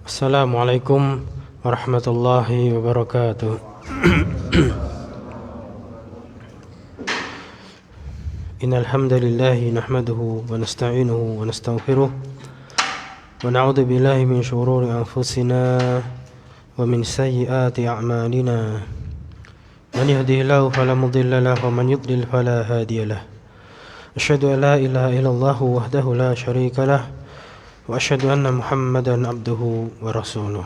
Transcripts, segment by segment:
Assalamualaikum warahmatullahi wabarakatuh. Innal hamdalillah nahmaduhu wa nasta'inuhu wa nastaghfiruh wa na'udzu billahi min shururi anfusina wa min sayyiati a'malina. Man yahdihillahu fala mudilla lahu wa man yudlil fala hadiya lahu. Asyhadu an la ilaha illallah wahdahu la syarika lahu wa asyhadu anna Muhammadan abduhu wa rasuluh.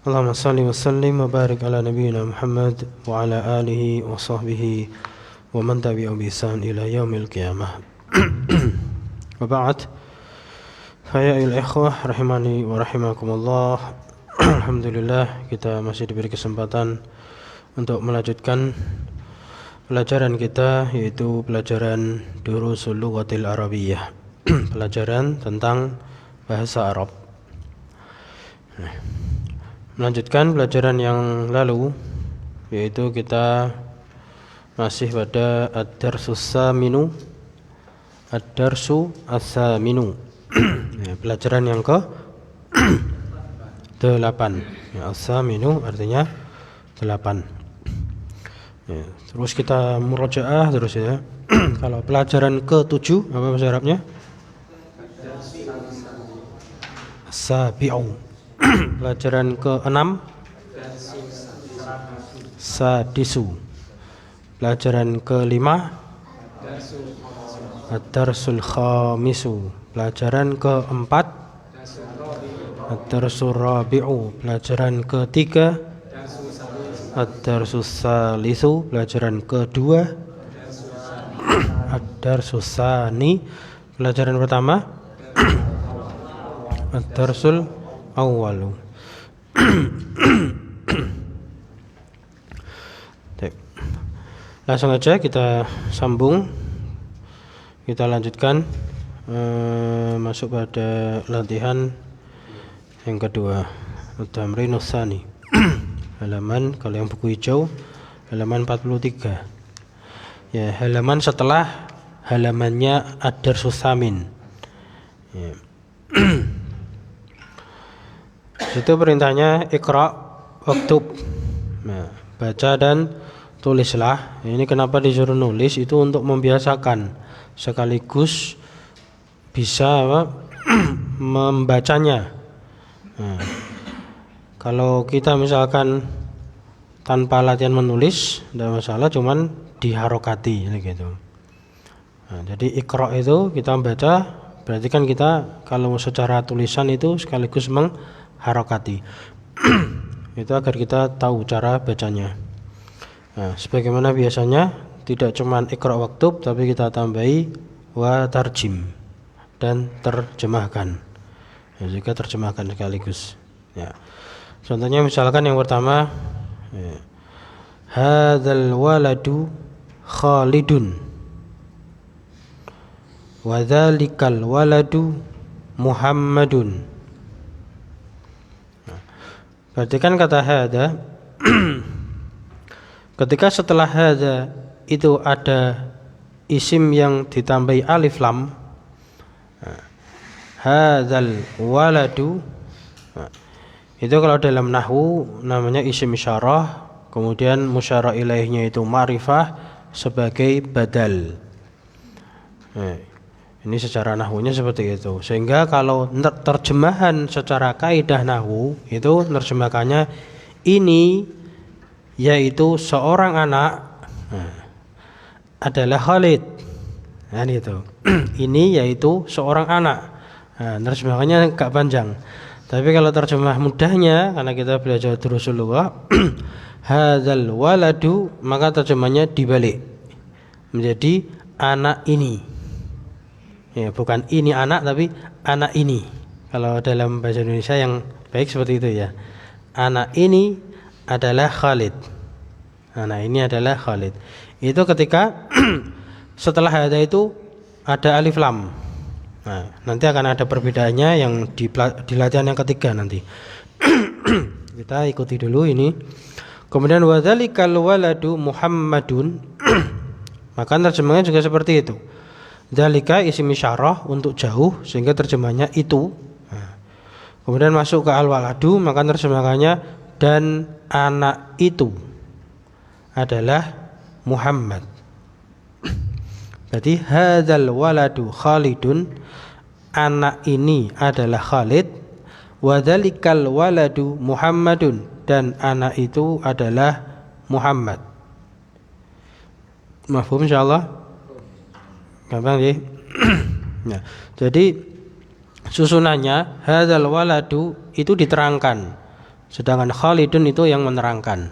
Allahumma salli wa sallim wa barik ala nabiyyina Muhammad wa ala alihi wa sahbihi wa man tabi'ahum bi ihsan ila yaumil qiyamah. Wa ba'd. Fa ya ayyuhal ikhwah rahimani wa rahimakumullah. Alhamdulillah kita masih diberi kesempatan untuk melanjutkan pelajaran kita, yaitu pelajaran Durusul Lughatil Arabiyyah. Pelajaran tentang bahasa Arab. Melanjutkan pelajaran yang lalu, yaitu kita masih pada Ad-Darsu As-Saminu. Ad-Darsu As-Saminu. Pelajaran yang ke 8. As-Saminu artinya 8. Terus kita murojaah terus ya. Kalau pelajaran ke-7 apa bahasa Arabnya? Sabi'u. Pelajaran ke-6 Sadisu. Pelajaran ke-5 Ad-Darsul Khamisu. Pelajaran ke-4 Ad-Darsul Rabi'u. Pelajaran ke-3 Ad-Darsus Salisu. Pelajaran ke-2 Ad-Darsus Sani. Pelajaran pertama Ad-Darsul Awwalu. Langsung aja kita sambung. Kita lanjutkan masuk pada latihan yang kedua, At-Tamrinus Tsani. Halaman, kalau yang buku hijau halaman 43. Ya, halaman setelah halamannya Ad-Darsus Tsamin. Ya. Itu perintahnya Iqra waktub. Nah, baca dan tulislah. Ini kenapa disuruh nulis, itu untuk membiasakan sekaligus bisa membacanya. Nah, kalau kita misalkan tanpa latihan menulis tidak masalah, cuman diharokati gitu. Nah, jadi Iqra itu kita baca, berarti kan kita kalau secara tulisan itu sekaligus mengharokati. Itu agar kita tahu cara bacanya. Nah, sebagaimana biasanya tidak cuma Iqra waktub, tapi kita tambahi wa tarjim dan terjemahkan. Ya, juga terjemahkan sekaligus. Ya. Contohnya misalkan yang pertama, ya, hadzal waladu Khalidun wa dzalikal waladu Muhammadun. Berarti kan kata hadza ketika setelah hadza itu ada isim yang ditambahi alif lam, hadzal waladu, itu kalau dalam nahwu namanya isim isyarah, kemudian musyarah ilaihnya itu ma'rifah sebagai badal. Ini secara nahwunya seperti itu. Sehingga kalau terjemahan secara kaidah nahwu itu terjemahkannya ini yaitu seorang anak adalah Khalid. Nah, itu. Ini yaitu seorang anak. Nah, terjemahannya agak panjang. Tapi kalau terjemah mudahnya, karena kita belajar Durusul Lughah, hadzal waladu, maka terjemahnya dibalik menjadi anak ini. Ya, bukan ini anak, tapi anak ini. Kalau dalam bahasa Indonesia yang baik seperti itu ya. Anak ini adalah Khalid. Anak ini adalah Khalid. Itu ketika setelah ada itu ada alif lam. Nah, nanti akan ada perbedaannya yang di latihan yang ketiga nanti. Kita ikuti dulu ini. Kemudian wa dzalikal waladu Muhammadun. Maka terjemahnya juga seperti itu. Dzalika isim isyarah untuk jauh, sehingga terjemahnya itu. Nah, Kemudian masuk ke al-waladu, maka terjemahannya dan anak itu adalah Muhammad. Berarti hadzal waladu Khalidun, anak ini adalah Khalid, wa dzalikal waladu Muhammadun, dan anak itu adalah Muhammad. Mafhum insyaallah? Gampang ya? Nah, jadi susunannya hadzal waladu itu diterangkan, sedangkan Khalidun itu yang menerangkan.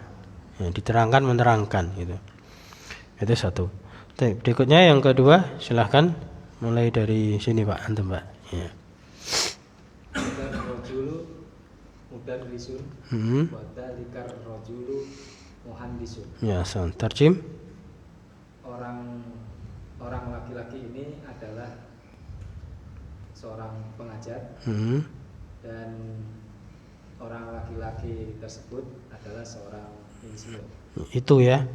Ya, diterangkan menerangkan gitu. Itu satu. Berikutnya yang kedua, silahkan mulai dari sini Pak, antum Pak. Ya. Rajulu mudarrisun wa dzalikar rajulu muhandisun. Ya, tarjim. Orang laki-laki ini adalah seorang pengajar, dan orang laki-laki tersebut adalah seorang insinyur. Itu ya.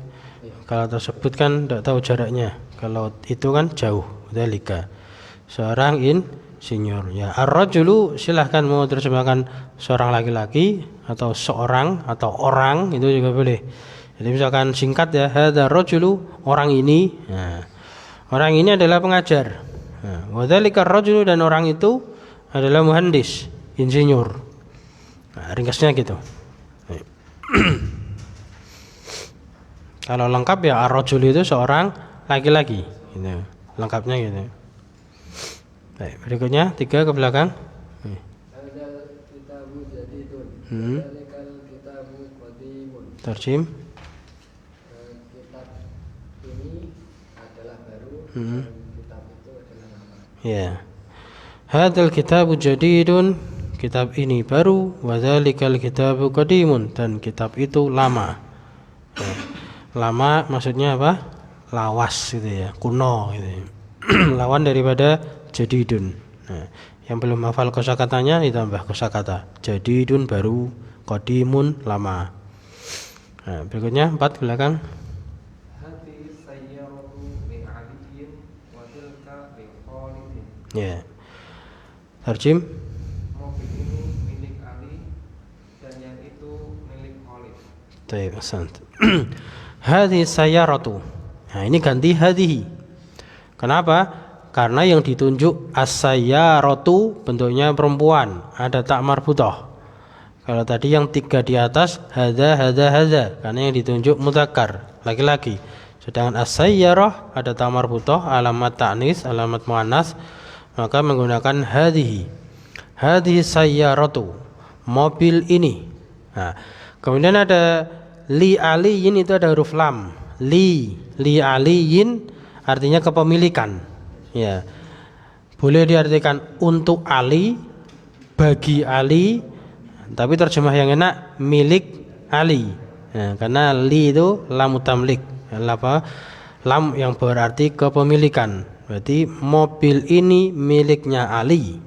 Kalau tersebut kan tidak tahu jaraknya. Kalau itu kan jauh. Dzalika seorang insinyur. Ya, ar-rajulu silahkan mau terjemahkan seorang laki-laki atau seorang atau orang, itu juga boleh. Jadi misalkan singkat ya, hadzal rajulu, orang ini. Nah, orang ini adalah pengajar. Nah, wa dzalika ar-rajulu, dan orang itu adalah muhandis, insinyur. Nah, ringkasnya gitu. Kalau lengkap ya ar-rajul itu seorang laki-laki gitu. Lengkapnya gitu. Baik, berikutnya 3 ke belakang. Hadzal kitabu jadidun. Dzalikal kitabu qadimun. Tarjim. Kitab ini adalah baru, dan kitab itu adalah lama. Ya. Hadzal kitabu jadidun, kitab ini baru, wa dzalikal kitabu qadimun, dan kitab itu lama. Ya. Lama maksudnya apa? Lawas gitu ya, kuno gitu ya. Lawan daripada jadidun. Nah, yang belum hafal kosakatanya ditambah kosakata. Jadidun baru, qadimun lama. Nah, berikutnya 4 ke belakang. Hati sayyaratu li aliyin wa tilka li Khalidin. Ya. Tarjim. Mobil ini milik Ali dan yang itu milik Khalid. Baik, ahsant. Hadhihi sayyaratu. Nah, ini ganti hadhihi. Kenapa? Karena yang ditunjuk as-sayyaratu bentuknya perempuan, ada tak marbutah. Kalau tadi yang 3 di atas hadza, karena yang ditunjuk mudzakkar, laki-laki. Sedangkan as-sayyarah ada tak marbutah, alamat ta'nis, alamat muannas, maka menggunakan hadhihi. Hadhihi sayyaratu, mobil ini. Nah, kemudian ada li aliyin, itu ada huruf lam. Li aliyin artinya kepemilikan. Ya. Boleh diartikan untuk Ali, bagi Ali, tapi terjemah yang enak milik Ali. Ya, karena li itu lam tamlik. Lam yang berarti kepemilikan. Berarti mobil ini miliknya Ali.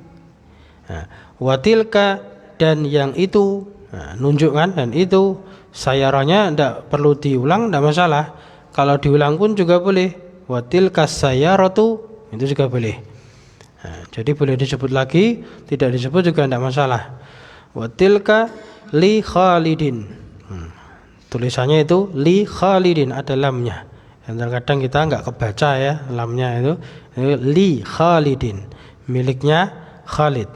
Nah, watilka, dan yang itu, nah, nunjukkan, dan itu sayarahnya tidak perlu diulang, tidak masalah. Kalau diulang pun juga boleh. Watilka sayaratu, itu juga boleh. Nah, jadi boleh disebut lagi, tidak disebut juga tidak masalah. Watilka li Khalidin. Tulisannya itu li Khalidin, ada lamnya. Yang terkadang kita enggak kebaca ya lamnya itu li Khalidin, miliknya Khalid.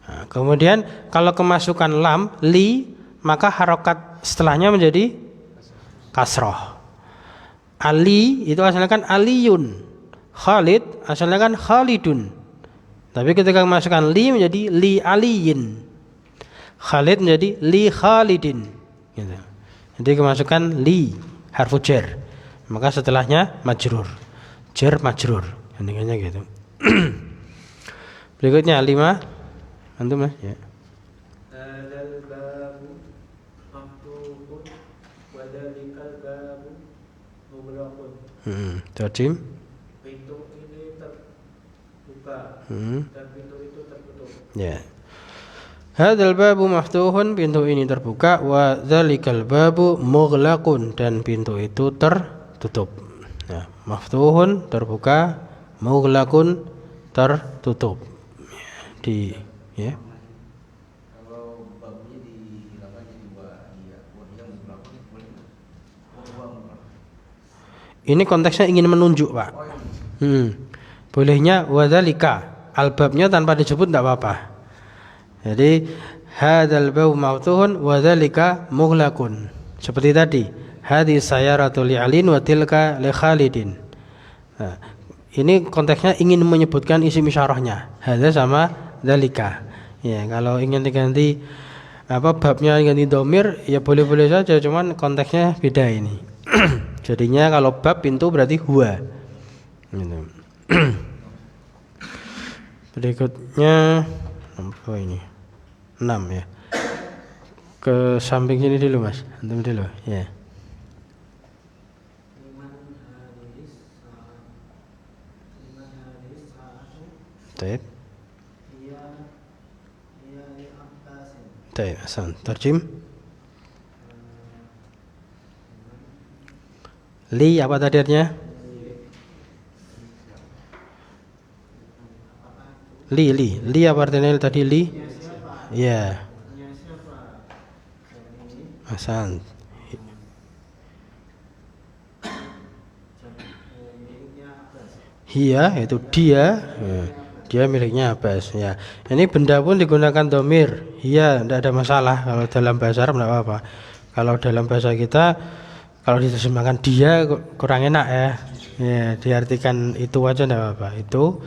Nah, kemudian kalau kemasukan lam li, maka harokat setelahnya menjadi kasroh. Ali itu asalnya kan aliyun, Khalid asalnya kan Khalidun. Tapi ketika memasukkan li menjadi li aliyin, Khalid menjadi li Khalidin gitu. Jadi kemasukan li harfu jar, maka setelahnya majrur, jar majrur, intinya gitu. Berikutnya 5, antum Mas ya. Hadzal babu maftuhun wa dzalikal babu mughlaqun. Tarjim. Pintu ini terbuka dan pintu itu tertutup. Ya. Hadzal babu maftuhun, pintu ini terbuka, wa dzalikal babu mughlaqun, dan pintu itu tertutup. Ya, maftuhun terbuka, mughlaqun tertutup. Di ya. kalau babnya dihilangkan jadi wahia mutlakoh boleh nggak? Wahwa mutlakoh. Ini konteksnya ingin menunjuk, Pak. Bolehnya wadzalika. Albabnya tanpa disebut tidak apa-apa. Jadi hadzal bau maftuhun wadzalika mughlaqun. Seperti tadi, hadhihi sayaratu li'alin wa tilka li Khalidin. Nah, ini konteksnya ingin menyebutkan isim isyarahnya. Hadza sama dzalika. Ya, kalau ingin diganti babnya ganti domir ya boleh-boleh saja, cuman konteksnya beda ini. Jadinya kalau bab pintu berarti huwa. Gitu. Berikutnya apa ini? 6 ya. Ke samping sini dulu, Mas. Antum dulu, ya. Baik. Baik, Hasan. Terjem. Li apa tadi artinya? Li apa artinya tadi li? Ya. Hasan. Hiya itu dia. Dia miliknya Abbas ya. Ini benda pun digunakan domir. Hiya tidak ada masalah kalau dalam bahasa Arab tidak apa-apa. Kalau dalam bahasa kita kalau diterjemahkan dia kurang enak ya. Ya, diartikan itu aja tidak apa-apa. Itu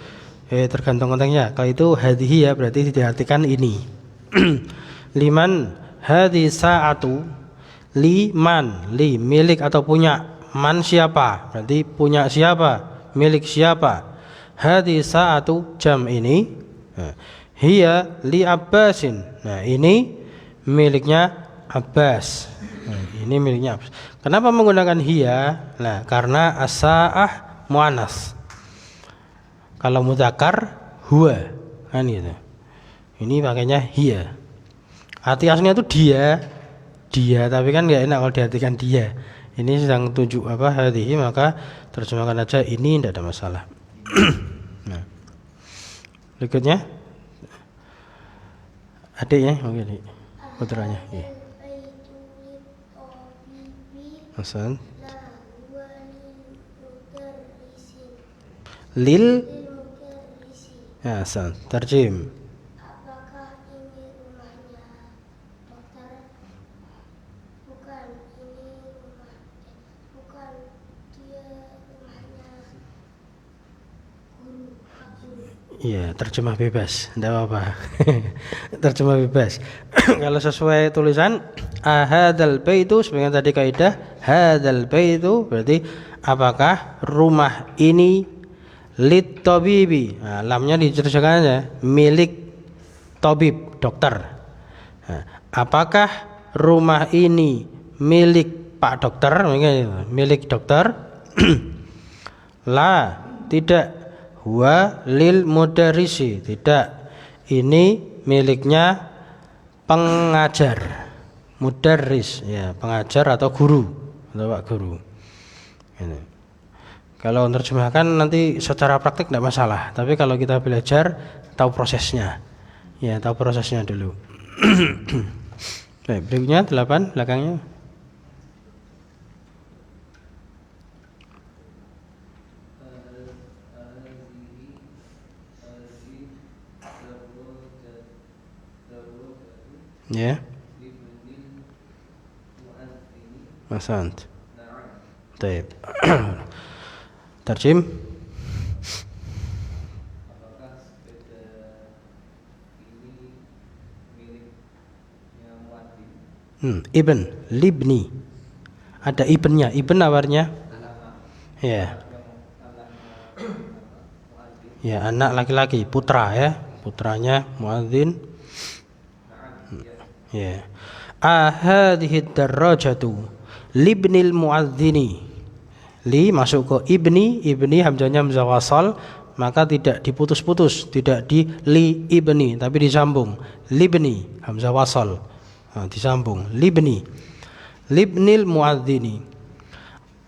tergantung konteksnya. Kalau itu hadhihi ya berarti diartikan ini. Liman hadhi sa'atu liman li milik atau punya, man siapa berarti punya siapa, milik siapa. Hadhi sa'atu jam ini hiya li Abbasin. Nah ini miliknya Abbas. Ini miliknya Abbas. Kenapa menggunakan hiya? Nah karena as-sa'ah muannas. Kalau mudzakkar huwa kan gitu. Ini pakainya hiya. Arti aslinya itu dia, tapi kan nggak enak kalau diartikan dia. Ini sedang tunjuk apa hadhihi, maka terjemahkan aja ini, tidak ada masalah. Nah, berikutnya adiknya, oke, putranya. Iya. Hasan. Lil. Ya, Hasan. Terjem. Apakah ini rumahnya dokter? Bukan, bukan dia rumahnya guru. Iya, terjemah bebas, tidak apa-apa. Terjemah bebas. Kalau sesuai tulisan hadzal baitu, sebenarnya tadi kaidah hadzal baitu berarti apakah rumah ini lit tabibi. Nah, lamnya diceritakan aja, milik tabib, dokter. Nah, apakah rumah ini milik Pak Dokter? Milik dokter? La, tidak. Huwa lil mudarrisi, tidak. Ini miliknya pengajar, mudarris ya, pengajar atau guru atau Pak Guru. Ini. Kalau menerjemahkan nanti secara praktik tidak masalah, tapi kalau kita belajar tahu prosesnya. Ya, tahu prosesnya dulu. Baik, berikutnya 8 belakangnya. Ya. Ahsant. Baik. Terjem. Apakah sepeda ini miliknya Muadin? Ibn, libni. Ada ibnnya. Ibn awalnya? Ya. Ya, anak laki-laki, putra ya. Putranya Muadzin. Ya. Ahadhihi darajatu libnil muadzini. Li masuk ke ibni hamzahnya hamzah wasal, maka tidak diputus-putus, tidak di li ibni tapi disambung. Libni hamzah wasal. Nah, disambung libnil muadzini.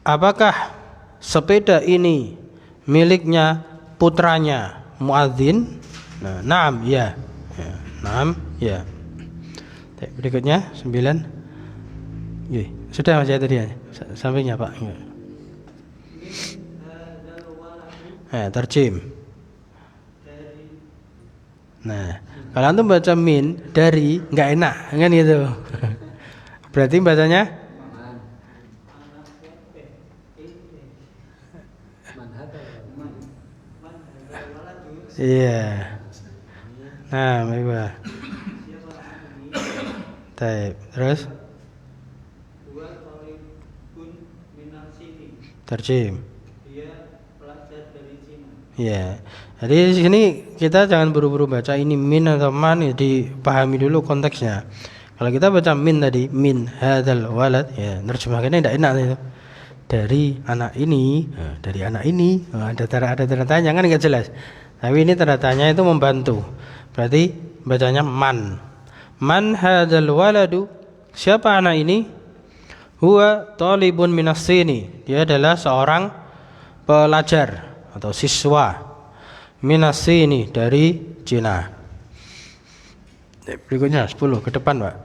Apakah sepeda ini miliknya putranya muadzin? Nah, naam ya. Naam ya. Berikutnya 9. Sudah Mas ya tadi ya. Sampingnya Pak. Terjem. Nah, kalau antum baca min dari nggak enak kan gitu. Berarti bacanya iya. Nah, baik Pak. Terus terjem. Ya, jadi di sini kita jangan buru-buru baca ini min atau man, ya, dipahami dulu konteksnya. Kalau kita baca min tadi, min hadzal walad, ya terjemahannya tidak enak itu. Dari anak ini, dari anak ini, ada tanda tanya kan nggak jelas. Tapi ini tanda tanya itu membantu. Berarti bacanya man. Man hadzal waladu? Siapa anak ini? Huwa talibun minas sini. Dia adalah seorang pelajar atau siswa minas sini dari Cina. Berikutnya 10 ke depan Pak.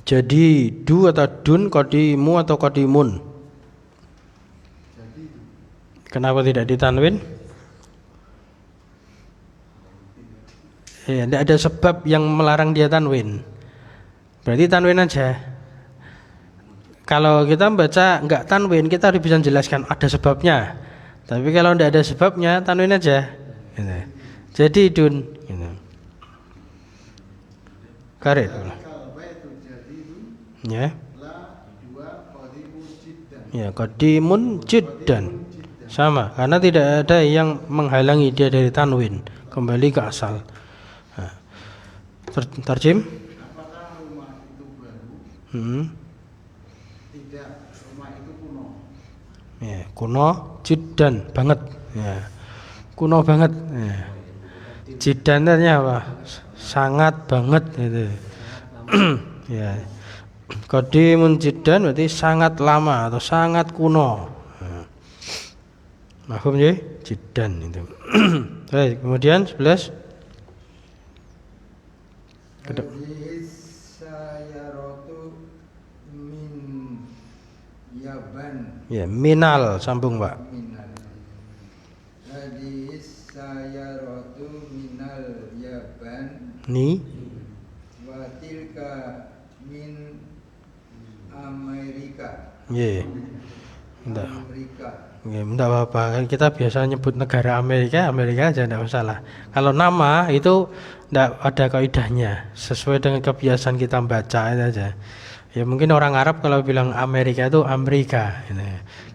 Jadi du atau dun, kodimu atau kodimun. Kenapa tidak ditanwin? Tidak ada sebab yang melarang dia tanwin. Berarti tanwin aja. Kalau kita baca enggak tanwin, kita harus bisa jelaskan ada sebabnya. Tapi kalau tidak ada sebabnya, tanwin aja. Gitu. Jadi dun. Gitu. Karet. Ya. Ya, qadimun jiddan. Sama, karena tidak ada yang menghalangi dia dari tanwin. Kembali ke asal. Nah. Terjem? Apakah rumah itu baru? Tidak, rumah itu kuno. Ya, kuno jiddan banget. Ya. Kuno banget. Ya. Jiddan artinya apa? Sangat banget itu. Ya. Qadimun jiddan berarti sangat lama atau sangat kuno. Mahfum ya? Jiddan itu. Baik, kemudian 11. Sayaratu min Yaban. Ya, minal sambung, Pak. Minal. Hadis sayaratu minal Yaban. Ni Wa tilka min Amerika. ya. Enggak. Amerika. Ya, enggak apa-apa. Kan kita biasa nyebut negara Amerika aja enggak masalah. Kalau nama itu enggak ada kaidahnya, sesuai dengan kebiasaan kita baca itu aja. Ya mungkin orang Arab kalau bilang Amerika itu Amerika gitu.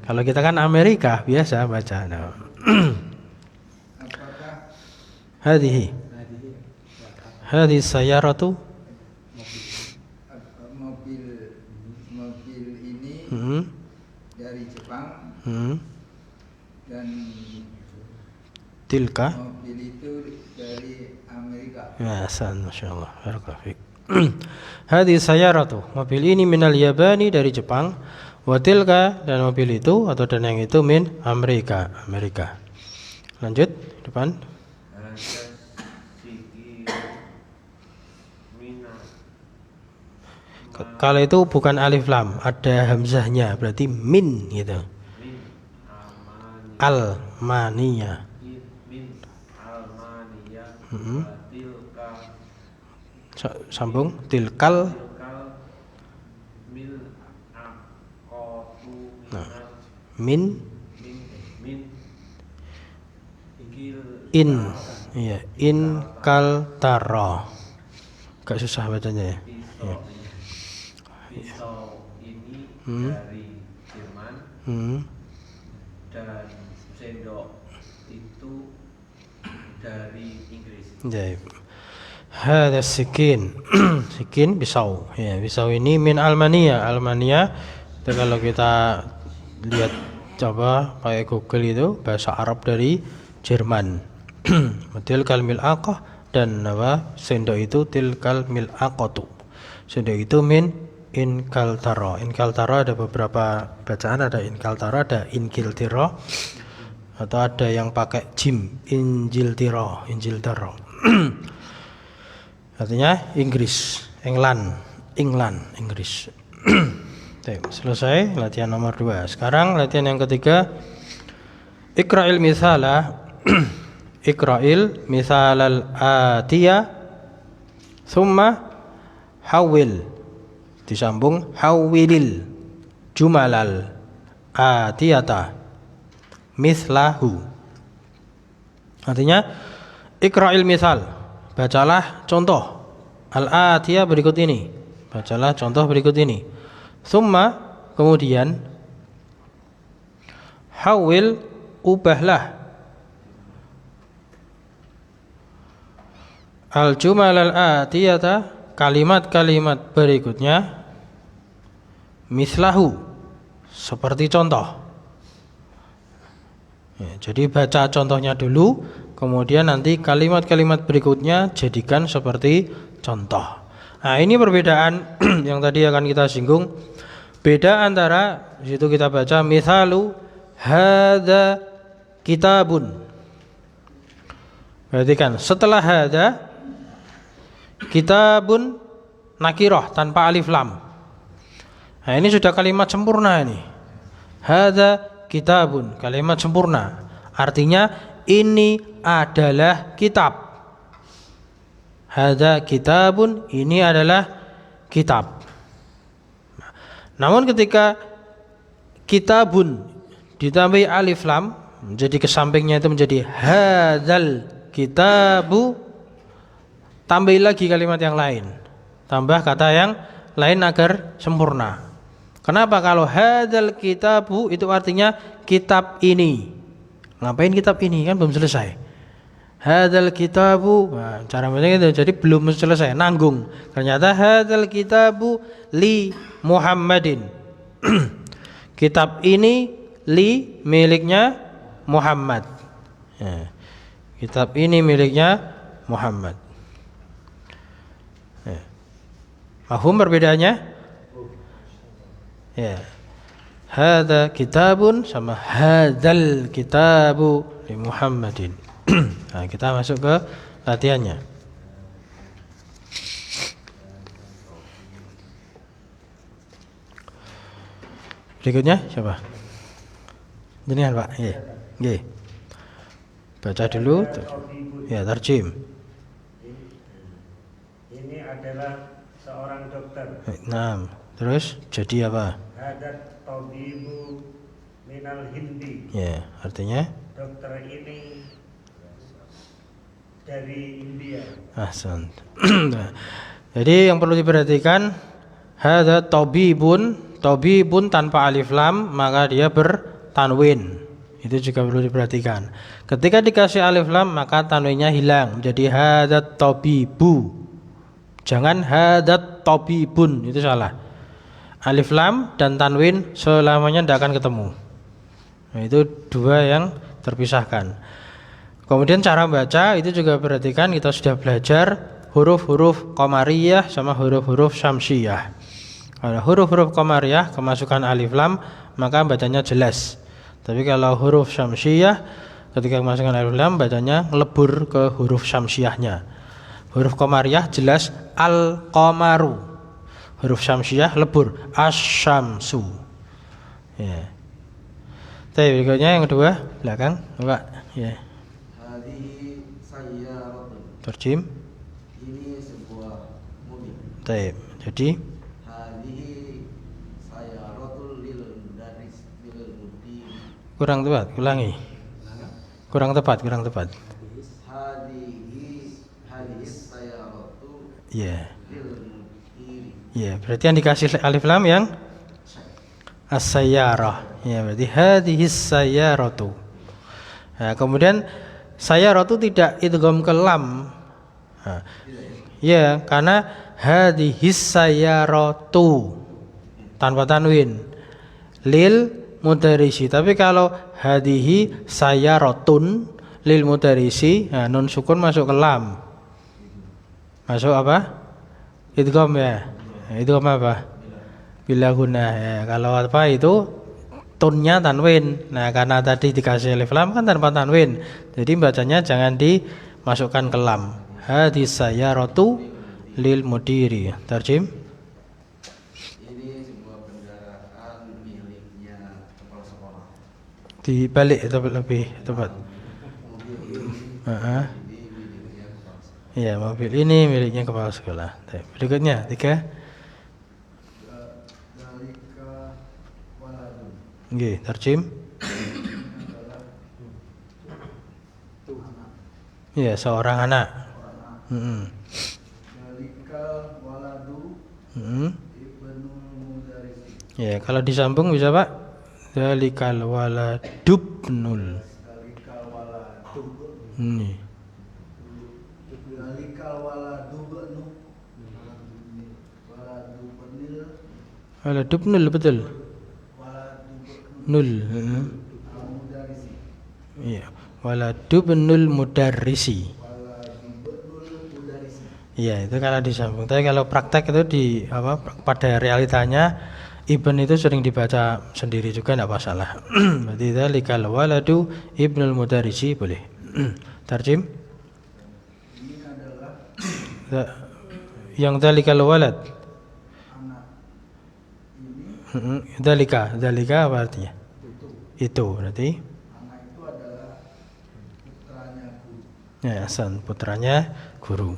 Kalau kita kan Amerika biasa baca. Nah. Apakah Hadhihi sayaratu mobil ini dari Jepang dan tilka mobil itu dari Amerika. ya san masyaallah barakallahu fik. Hadhihi sayaratu, mobil ini minal Yabani dari Jepang, wa tilka dan mobil itu atau dan yang itu min Amerika. Lanjut depan. Kalau itu bukan alif lam, ada hamzahnya, berarti min gitu. Almania. Sambung tilkal. Nah, min in iya in kaltara. Gak susah bacanya ya. Pisau ini dari Jerman dan sendok itu dari Inggris. Baik. Hada sikin. Sikin pisau. Ya, pisau ini min Almania. Itu kalau kita lihat coba pakai Google itu bahasa Arab dari Jerman. Tilkal mil'aqah dan apa? Sendok itu tilkal mil'aqatu. Sendok itu min Inkaltara. Inkaltara ada beberapa bacaan, ada Inkaltara, ada Inkiltira. atau ada yang pakai jim, Injil Tiro. Artinya Inggris, Inggris. Selesai latihan nomor 2. Sekarang latihan yang ketiga. Iqra'il misala Iqra'il misalal atiya thumma hawil, disambung hawilil jumalal atiyata mislahu. Artinya Iqra'il misal, bacalah contoh al-atiyah berikut ini. Bacalah contoh berikut ini. Thumma, kemudian hawil, ubahlah al-jumal al-atiyata, kalimat-kalimat berikutnya mislahu, seperti contoh. Ya, jadi baca contohnya dulu, kemudian nanti kalimat-kalimat berikutnya jadikan seperti contoh. Nah, ini perbedaan yang tadi akan kita singgung. Beda antara di situ kita baca misalu hadza kitabun. Perhatikan, setelah hadza kitabun nakirah tanpa alif lam. Nah, ini sudah kalimat sempurna ini. Hadza kitabun, kalimat sempurna. Artinya ini adalah kitab. Hadza kitabun, ini adalah kitab. Namun ketika kitabun ditambahi alif lam, jadi ke sampingnya itu menjadi hadzal kitabu, tambah lagi kalimat yang lain, tambah kata yang lain agar sempurna. Kenapa? Kalau hadzal kitabu itu artinya kitab ini. Ngapain kitab ini? Kan belum selesai. Hadzal kitabu, nah, cara bacanya itu, jadi belum selesai, nanggung. Ternyata hadzal kitabu li Muhammadin. Kitab ini li, miliknya Muhammad. Ya. Kitab ini miliknya Muhammad. Ya. Mahum perbedaannya? Ya. Hadza kitabun sama hadzal kitabu li Muhammadin. Nah, kita masuk ke latihannya. Berikutnya siapa? Jenengan, Pak. Nggih. Baca dulu. Ya, tarjim. Ini adalah seorang dokter. Nah, terus jadi apa? Hadat tabibu minal hindi. Ya, artinya Dokter ini dari India. ahsan. Jadi yang perlu diperhatikan, hadza tabibun, tabibun tanpa alif lam maka dia bertanwin. Itu juga perlu diperhatikan. Ketika dikasih alif lam maka tanwinnya hilang menjadi hadza tabibu. Jangan hadza tabibun, itu salah. Alif lam dan tanwin selamanya tidak akan ketemu. Nah, itu dua yang terpisahkan. Kemudian cara baca itu juga perhatikan, kita sudah belajar huruf-huruf qamariyah sama huruf-huruf syamsiyah. Kalau huruf-huruf qamariyah kemasukan alif lam maka bacanya jelas. Tapi kalau huruf syamsiyah ketika kemasukan alif lam bacanya lebur ke huruf syamsiyahnya. Huruf qamariyah jelas al-qamaru. Huruf syamsiyah lebur asy-syamsu. Ya. Tapi berikutnya yang kedua belakang, Pak. Ya. Terjem. Ini sebuah mobil. Baik. Jadi Hadihi sayaratul lil mudarris lil mudir. kurang tepat, ulangi. Kurang tepat. Hadihi sayaratu Ya. lil mudir. Ya, berarti yang dikasih alif lam yang as-sayyarah. Ya, berarti hadhis sayyaratu. Nah, kemudian sayyaratu tidak idgham ke lam. Nah, ya, karena hadhis sayyaratu tanpa tanwin lil mudarrisi. Tapi kalau hadhihi sayyaratun lil mudarrisi, nah, nun sukun masuk ke lam. Masuk apa? Idgham ya. Nah, idgham apa? Bila guna ya. Kalau apa itu tonnya tanwin. Nah, karena tadi dikasih alif lam kan tanpa tanwin. Jadi bacanya jangan dimasukkan ke lam. Hadis sayyaratu lil mudiri. Tarjim. Ini sebuah kendaraan miliknya kepala sekolah. Dibalik itu lebih tepat. Ya, mobil ini miliknya kepala sekolah. Berikutnya 3. Dalika waladun. Nggih, tarjim. Ya, seorang anak. Dalika waladu Hmm. ibnu mudarisi. Ya, kalau disambung bisa Pak. Dalikal waladubnul. Dalika waladu. Ini. Dalika waladu bnu. Waladu benil. Waladubnul betul. Waladu bnu Nul. mudarisi. Iya. Waladubnul mudarrisi. Waladu benul mudarisi. Iya, itu kalau disambung. Tapi kalau praktek itu pada realitanya ibn itu sering dibaca sendiri juga tidak masalah. Berarti dalikal waladu ibnul mudarrisi boleh. Tarjim. Ini adalah Yang dalikal walad. anak ini. Dalika apa artinya? Itu berarti. Anak itu adalah putranya guru. Ya, Hasan putranya guru.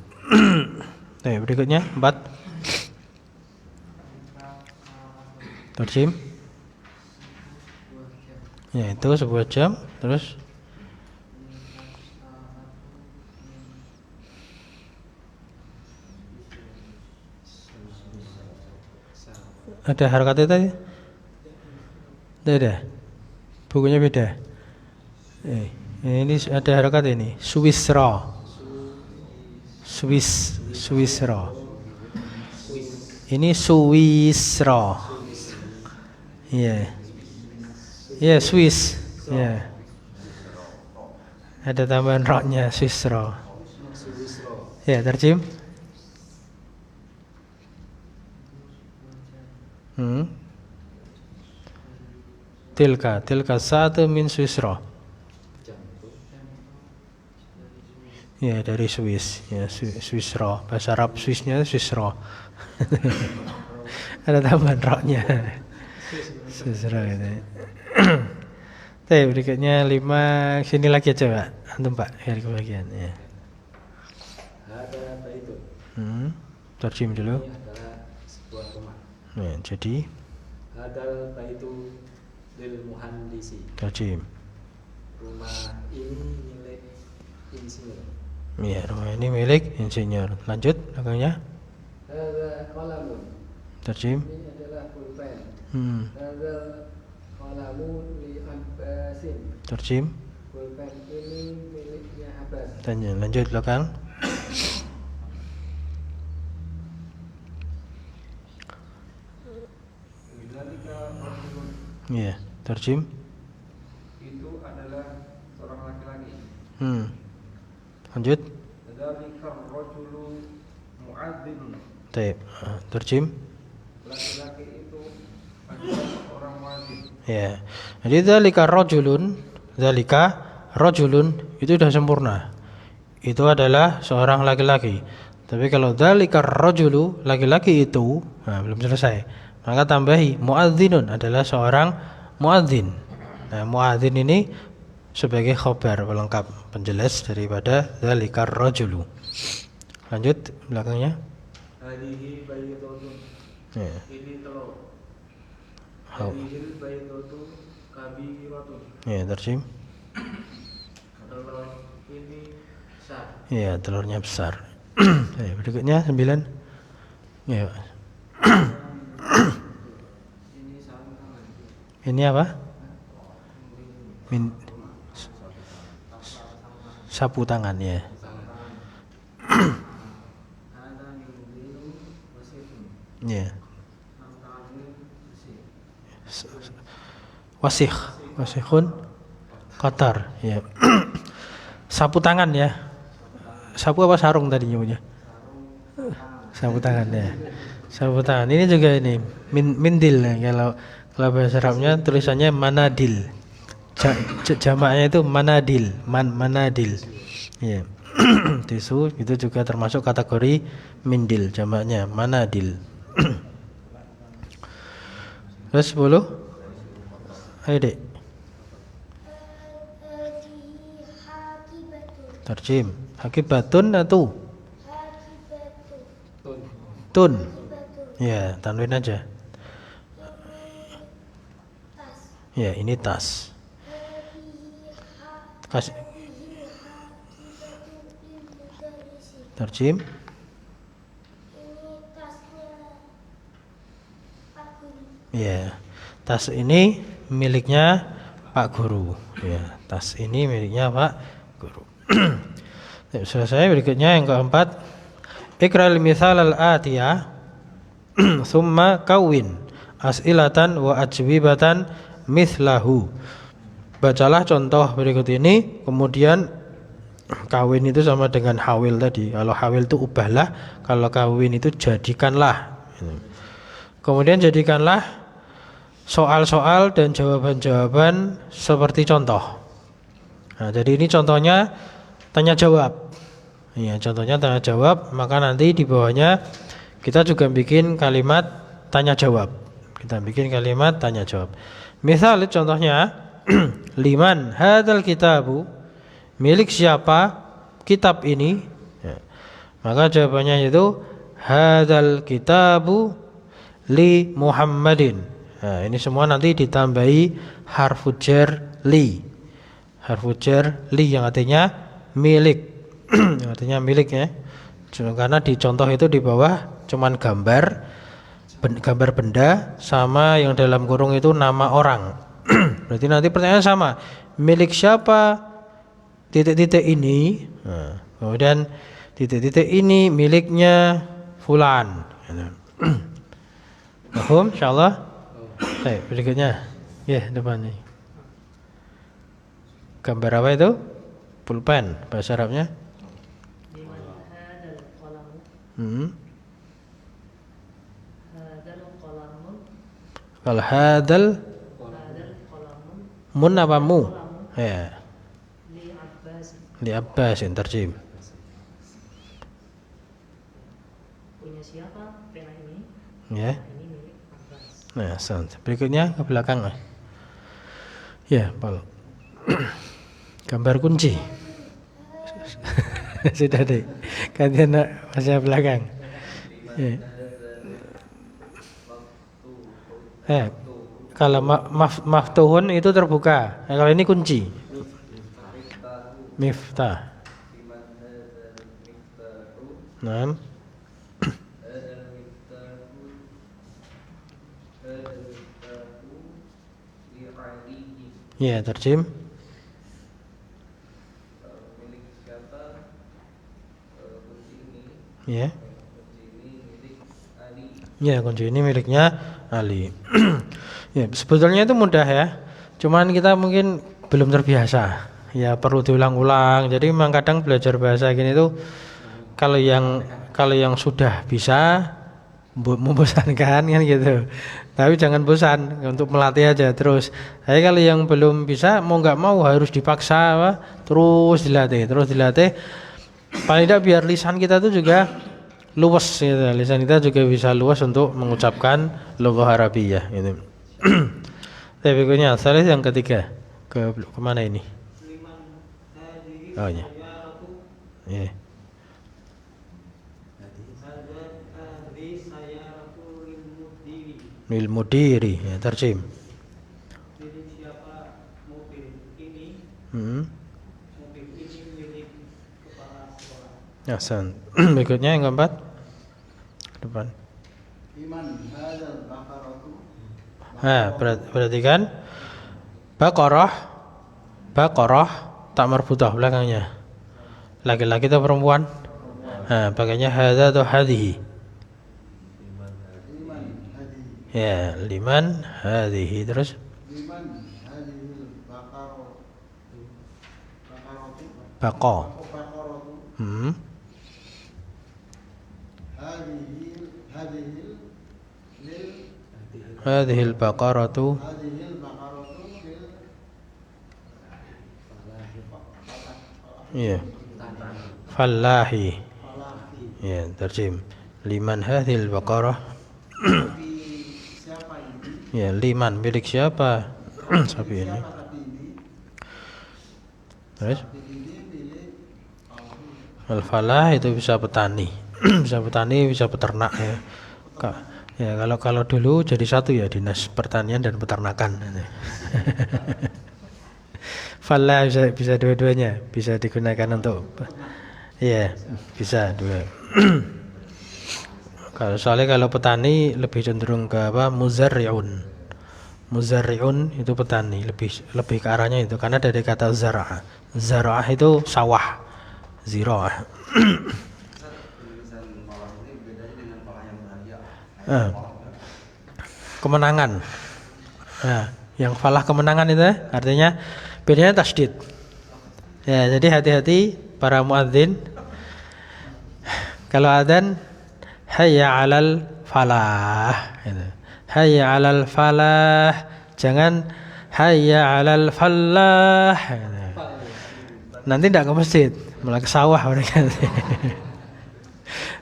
Oke, berikutnya 4. Tarjim. Ya, itu sebuah jam. Terus ada harokatnya tadi? Tidak ada. Bukunya beda. Ini ada harokat ini. Swisra. Swisra. Ini Swisra. Iya. Iya, Swiss. Iya. Ada tambahan roknya Swisra. Ya, terjem. Tilka satu min Swisra. Ya, dari Swiss. Ya, Swisra. Bahasa Arab Swissnya Swisra. Ada tambahan roknya. Swisra gitu. Berikutnya 5. Sini lagi aja Pak. Antum Pak, dari kebagian ya. Ada itu. Terjem dulu. Ini adalah sebuah rumah. Ya, jadi Hadal baitu lil muhandisi. terjem. Rumah ini milik insinyur. Ya, rumah ini milik insinyur. Lanjut belakangnya. Hadal qalamun. Terjem. Ini adalah pulpen. Hadal qalamu li Abbasin. Terjem. Pulpen ini miliknya Abbas. Lanjut belakang. Dalika rajulun. Ya, terjem. Itu adalah seorang laki-laki. Lanjut. Dalika rajulu mu'adzin. Terjem. Laki-laki itu adalah seorang muadzin. Ya. Jadi dzalika rajulun itu sudah sempurna. Itu adalah seorang laki-laki. Tapi kalau dzalika rajulu laki-laki itu, belum selesai. Maka tambahi muadzinun adalah seorang muadzin. Nah, muadzin ini sebagai khabar pelengkap penjelas daripada dzalika rajulu. Lanjut belakangnya. Hadihi bayyidotun. Ya. Ini telur. Oh. Hadihil bayyidotu kabiratun. Ya, terjem. Telur ini besar. Ya, telurnya besar. Berikutnya 9. Ya. Ini sarung tangan. Ini apa? Sapu tangan ya. Ada mindilu wasifun. Ya. Sarung tangan ini bersih. Wasihun kotor ya. Sapu tangan ya. Sapu apa sarung tadi nyebutnya? Sapu tangan ya. Sapu tangan ini juga ini mindil ya. Kalau bahasa Arabnya tulisannya manadil. Jamaknya itu manadil, manadil. Ya. Tisu itu juga termasuk kategori mindil, jamaknya manadil. Terus 10. Ayo Dek. هذه حاكبة Terjem. Hakibatun atau حاكبة tun? حاكبة Ya, tanwin aja. tas Ya, ini tas. Kasih هذه حاكبة للمدرس terjem. ini tasnya Pak Guru Ya. Tas ini miliknya Pak Guru. Ya, tas ini miliknya Pak Guru. Selesai. Berikutnya yang keempat. Iqra'il mithal al-atiyah thumma kawin as'ilatan wa ajwibatan mithlahu. Bacalah contoh berikut ini, kemudian kawin itu sama dengan hawil tadi. Kalau hawil itu ubahlah, kalau kawin itu jadikanlah. Kemudian jadikanlah soal-soal dan jawaban-jawaban seperti contoh. Nah, jadi ini contohnya tanya jawab. Ya, contohnya tanya jawab, maka nanti di bawahnya kita juga bikin kalimat tanya jawab. Kita bikin kalimat tanya jawab. Misal contohnya liman hadzal kitabu, milik siapa kitab ini? Ya. Maka jawabannya itu hadzal kitabu li Muhammadin. Nah, ini semua nanti ditambahi harfu jar li. Harfu jar li yang artinya milik. Yang artinya milik ya. Karena di contoh itu di bawah cuman gambar benda sama yang dalam kurung itu nama orang. Berarti nanti pertanyaan sama. Milik siapa titik-titik ini? Nah, kemudian titik-titik ini miliknya fulan. Paham insyaallah? Baik, berikutnya. Ya, depan nih. Gambar apa itu? Pulpen bahasa Arabnya. Kalau hadal mun apa mu? Ya. Li Abbas yang terjem. Punya siapa pena ini? Ya. Ini milik Abbas. Nah, berikutnya ke belakang. Ya, Paul. Gambar kunci. Sudah deh. Gantian masih belakang. Ya. Kalau maftuhun itu terbuka. Nah, kalau ini kunci. Miftah. Nah. Ya, terjem. milik siapa kunci ini? Ya. Kunci ini milik Ali. Ya, kunci ini miliknya Ali. Ya, sebetulnya itu mudah ya. Cuman kita mungkin belum terbiasa. Ya, perlu diulang-ulang. Jadi memang kadang belajar bahasa gini tuh kalau yang sudah bisa membosankan kan gitu. Tapi jangan bosan untuk melatih aja terus. Tapi kalau yang belum bisa mau nggak mau harus dipaksa terus dilatih. Paling tidak biar lisan kita tuh juga luas gitu. Lisan kita juga bisa luas untuk mengucapkan lughah Arabiyah gitu. Tapi berikutnya salah yang ketiga ke mana ini? Oh ya. Yeah. Lil mudiri ya terjem. Milik siapa mobil ini? Mobil ini milik kepala sekolah. Ya, berikutnya yang keempat. Depan. Liman hadzal baqaratu. Perhatikan Baqarah tak marbutah belakangnya. Laki-laki atau perempuan? Nah, pakainya hadza atau hadhihi? Ya, liman hadhihi terus. Liman hadzal baqaratu. Baqa. Baqaratu. Hadhihi Hadzal lil Hadhil baqaratu. Hadhil baqaratu fil Iya. Fallahi. falahi. Ya, terjem. Liman hadhil baqarah. Tapi siapa ini? Ya, liman milik siapa? Sapi ini. Siapa sapi ini? Terus Sapi ini milik Allah. al-falah itu bisa petani. Bisa petani, bisa peternak ya. Ya, kalau dulu jadi satu ya, dinas pertanian dan peternakan. Falah bisa dua-duanya, bisa digunakan untuk iya, bisa dua. Kalau petani lebih cenderung ke apa? Muzarri'un. Muzarri'un itu petani, lebih ke arahnya itu karena dari kata zar'a. Zar'ah itu sawah. Zira'ah. Tulisan falah ini bedanya dengan falah yang bahagia. Kemenangan. Nah, yang falah kemenangan itu artinya bedanya tasdid. Ya, jadi hati-hati para muadzin. Kalau adzan hayya 'alal falah gitu. Hayya 'alal falah, jangan hayya 'alal falah gitu. Nanti tidak ke masjid, malah ke sawah mereka.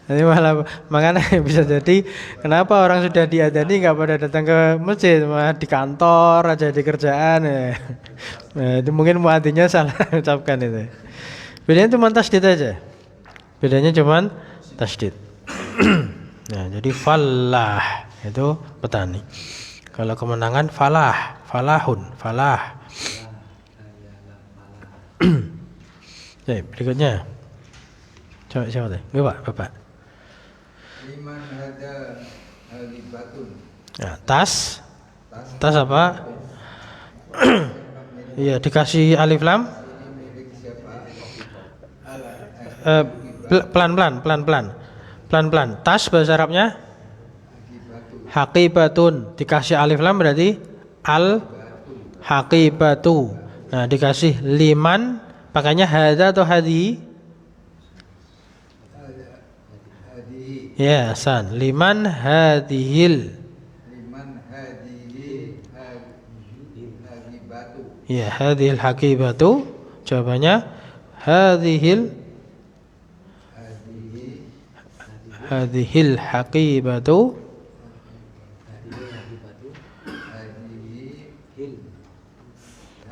Nanti malah, makanya bisa jadi kenapa orang sudah diadzani nggak pada datang ke masjid, malah di kantor aja, di kerjaan ya. Nah, itu mungkin muadzinnya salah ucapkan itu. Bedanya cuma tasdid aja. Bedanya cuma tasdid. Nah, jadi falah itu petani. Kalau kemenangan falah, falahun, falah. Oke, berikutnya. Coba siapa tadi? Bapak. Liman hada halibatun. Nah, tas apa? Iya, dikasih alif lam. Pelan-pelan. Tas bahasa Arabnya haqibatun. Dikasih alif lam berarti al haqibatu. Nah, dikasih liman pakainya hadza atau hadi? Ya, san. Liman hadhil. Liman hadihi haqibatu. Ya, hadhil haqibatu. Jawabannya hadhil hadhil haqibatu.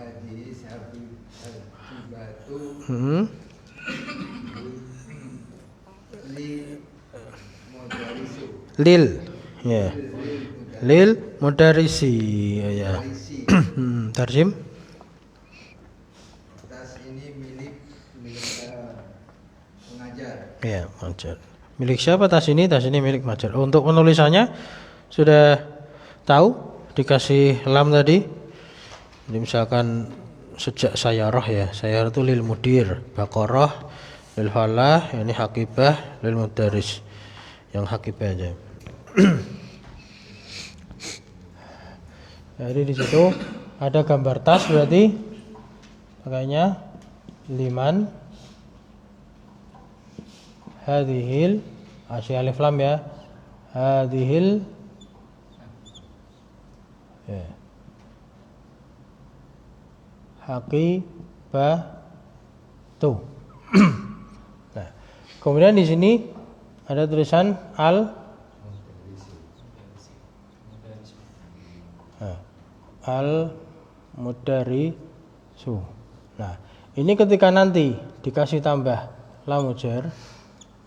Hadihi haqibatu li mudarisu. Lil. Ya. Lil mudarisi. Ya. Tarjim. Tas ini milik pengajar. Ya, majar. Milik siapa tas ini? Tas ini milik majar. Untuk penulisannya sudah tahu, dikasih lam tadi. Jadi misalkan sejak sayarah ya. Sayarah itu lil mudir, baqarah lil falah, ini haqibah lil mudaris. Yang haqibah aja. Jadi di situ ada gambar tas berarti makanya liman hadhil asy alif lam ya. Hadhil ya. Haqibatu. Nah, kemudian di sini ada tulisan al mudarisu. Nah, ini ketika nanti dikasih tambah lam jar,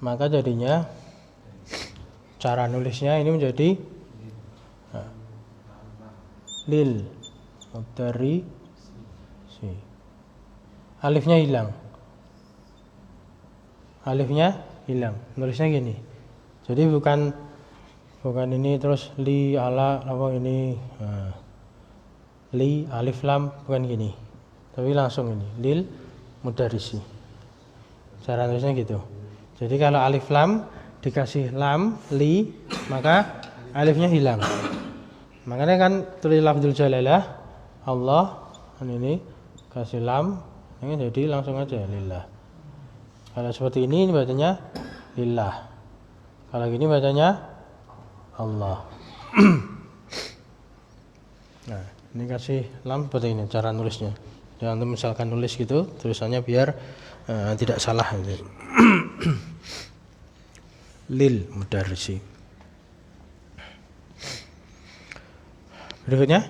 maka jadinya cara nulisnya ini menjadi lil mudarisi. Alifnya hilang. Nulisnya gini. Jadi bukan ini terus li ala apa ini. Li alif lam bukan gini. Tapi langsung ini lil mudarisi. Cara nulisnya gitu. Jadi kalau alif lam dikasih lam li, maka alifnya hilang. Makanya kan tulis lafzul jalalah Allah, ini kasih lam, ini jadi langsung aja lillah. Kalau seperti ini bacanya lillah. Kalau gini bacanya Allah. Ini kasih lampu ini cara nulisnya. Jangan misalkan nulis gitu tulisannya biar tidak salah gitu. Lil mudarrisi. Berikutnya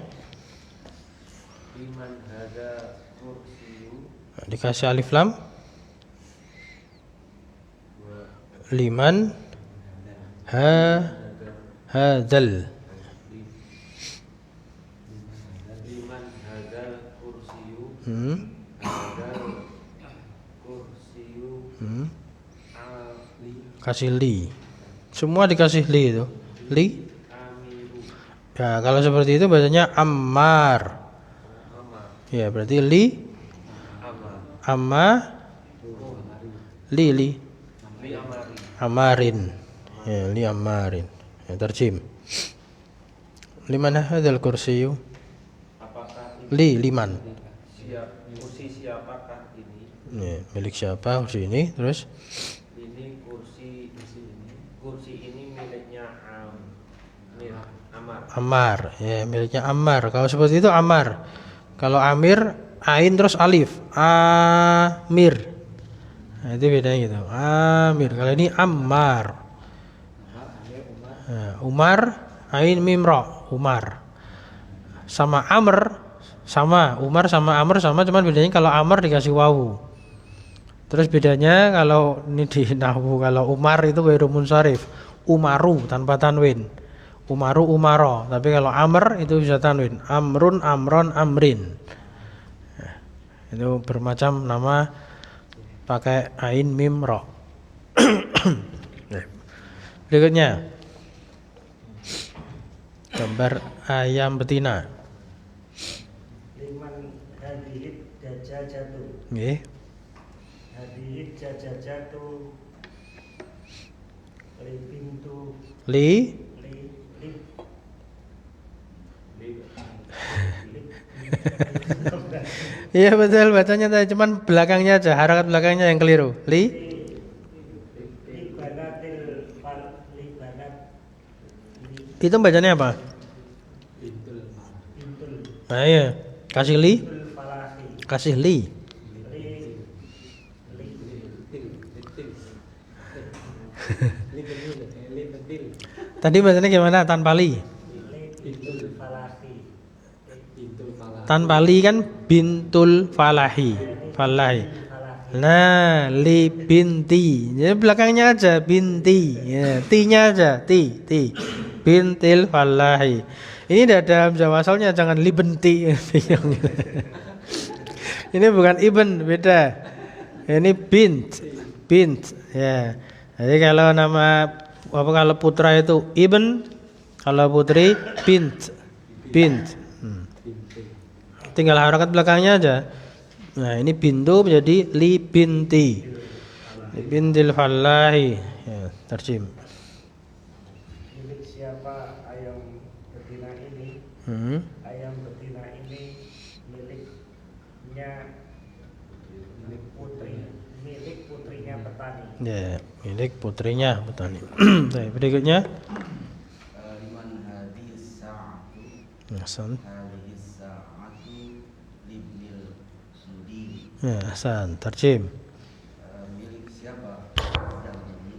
liman hada kursiyu dikasih alif lam. Liman hadzal. liman hadal kursiyu hadal kursiyu ali Kasih li. Semua dikasih li itu. Li. amiru Ya, kalau seperti itu bacanya ammar. amar Ya, berarti li amar amma li li amari amarin. Ya, li amarin. Ya, terjem. Liman hadzal kursiyu? apakah Liman. kursi siapakah ini Ya, milik siapa kursi ini? Terus ini kursi ini miliknya Amar Ammar. Ya, miliknya Ammar. Kalau seperti itu Ammar. Kalau Amir ain terus alif. Amir. Nah, itu bedanya gitu. Amir. Kalau ini Ammar. Nah, Umar ain mim ra. Umar. Sama Amr sama, Umar sama Amr sama, cuman bedanya kalau Amr dikasih wawu. Terus bedanya kalau ini di nahwu, kalau Umar itu ghairu munsharif, Umaru tanpa tanwin. Umaru Umaro, tapi kalau Amr itu bisa tanwin. Amrun Amron Amrin. Nah, itu bermacam nama pakai ain mim ra. Berikutnya gambar ayam betina. liman hadihid dajajatu Nggih. hadihid dajajatu li pintu Li li li Iya betul bacanya tadi, cuman belakangnya aja, harakat belakangnya yang keliru. Li libanatil fal libanat itu bacanya apa? pintul Nah, iya. Kasih li, pintul falahi kasih li. li Tadi bacanya gimana? Tanpa li. pintul falahi Tanpa li kan bintul falahi. Falahi. Nah, li binti. Jadi belakangnya aja binti. Ya, ti-nya aja, ti. Bintil falahi. Ini tidak ada hamzah wasalnya, jangan li benti. Ini bukan ibn, beda. Ini bint. Ya. Jadi kalau nama kalau putra itu ibn, kalau putri bint. Tinggal harakat belakangnya aja. Nah, ini bintu menjadi li binti. Li bintil falahi. Ya, terjem. milik siapa ayam betina ini ayam betina ini milik putrinya petani Ya, milik putrinya petani. Baik, berikutnya. liman hadis sa'atu Hasan. hadis sa'atu libnil sudi Ya, Hasan, terjem. milik siapa jam ini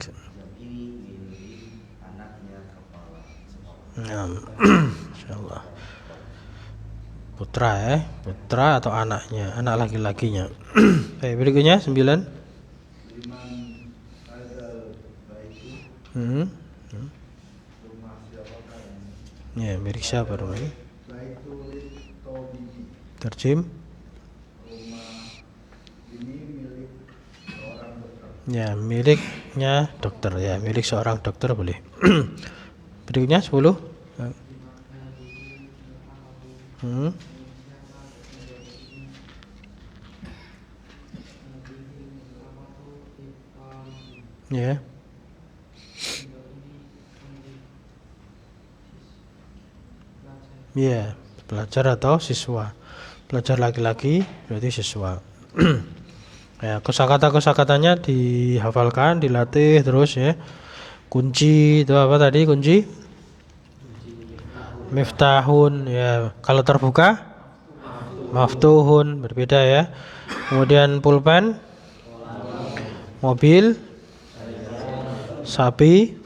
jam ini milik anaknya kepala sekolah. Ya. Insyaallah. Putra putra atau anaknya, anak laki-lakinya. Baik, berikutnya 9. liman hadzal baitu, rumah siapakah ini? Ya, milik siapa rumah ini? Baitu lit tabibi, Terjem. rumah ini milik seorang dokter. Ya, miliknya dokter ya, milik seorang dokter boleh. Berikutnya 10. Ya. Ya, pelajar atau siswa. Pelajar laki-laki berarti siswa. Ya, kosakata-kosakatanya dihafalkan, dilatih terus ya. Kunci itu apa tadi kunci? Miftahun, ya. Kalau terbuka maftuhun, berbeda ya. Kemudian pulpen, mobil, sapi,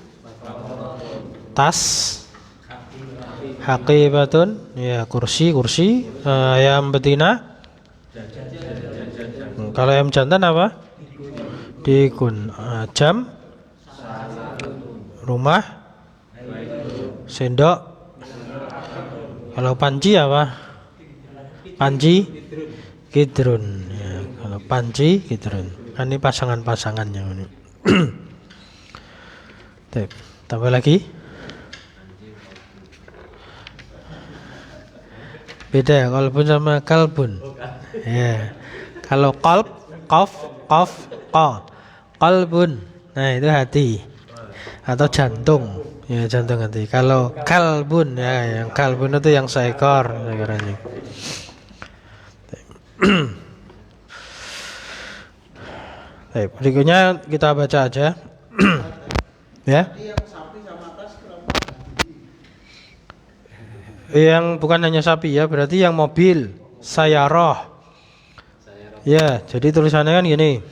tas, haqibatun, ya, kursi, ayam betina. Kalau ayam jantan apa? Dikun. Jam, rumah, sendok. Kalau panci apa? Panci, kidrun. Ya, kalau panci, kidrun. Ini pasangan-pasangannya ini. Tambah lagi. Beda ya, qalbun sama kalbun. Ya. Kalau qalb, qaf, qa. Qalbun. Nah, itu hati. Atau jantung. Ya, jantung hati. Kalau kalbun, ya, yang kalbun itu yang seekor, seekornya. Berikutnya kita baca aja. Ya. Yang bukan hanya sapi ya, berarti yang mobil, sayaroh. Ya, jadi tulisannya kan gini.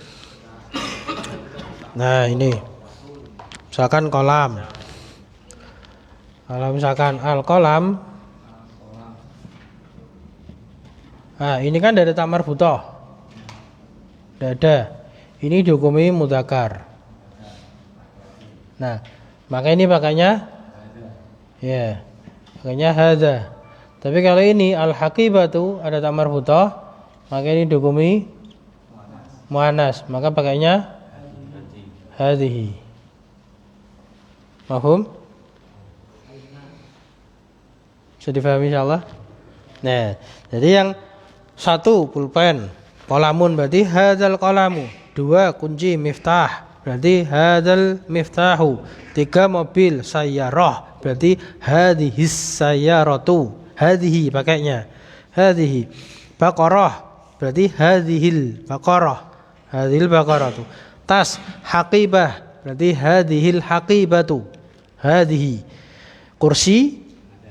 Nah, ini. Misalkan kolam. Kalau misalkan al-kolam. Nah, ini kan dari tamar butoh. Tidak ada. Ini dihukumi mudzakkar. Nah, maka ini pakainya ya. Makanya hadza. Tapi kalau ini al-haqibatu ada tamar butoh, maka ini dihukumi muannas, maka pakainya hadhihi. Paham? Bisa difahami insyaallah? Nah, jadi yang satu pulpen, qalamun berarti hadzal qalamu. Dua kunci miftah berarti hadzal miftahu. Tiga mobil sayyarah berarti hadhis sayyaratu. Hadhihi pakainya. Hadhihi. Baqarah berarti hadhil baqarah. Hadhil baqaratu. Tas haqibah berarti hadhil haqibatu. Hadhihi. Kursi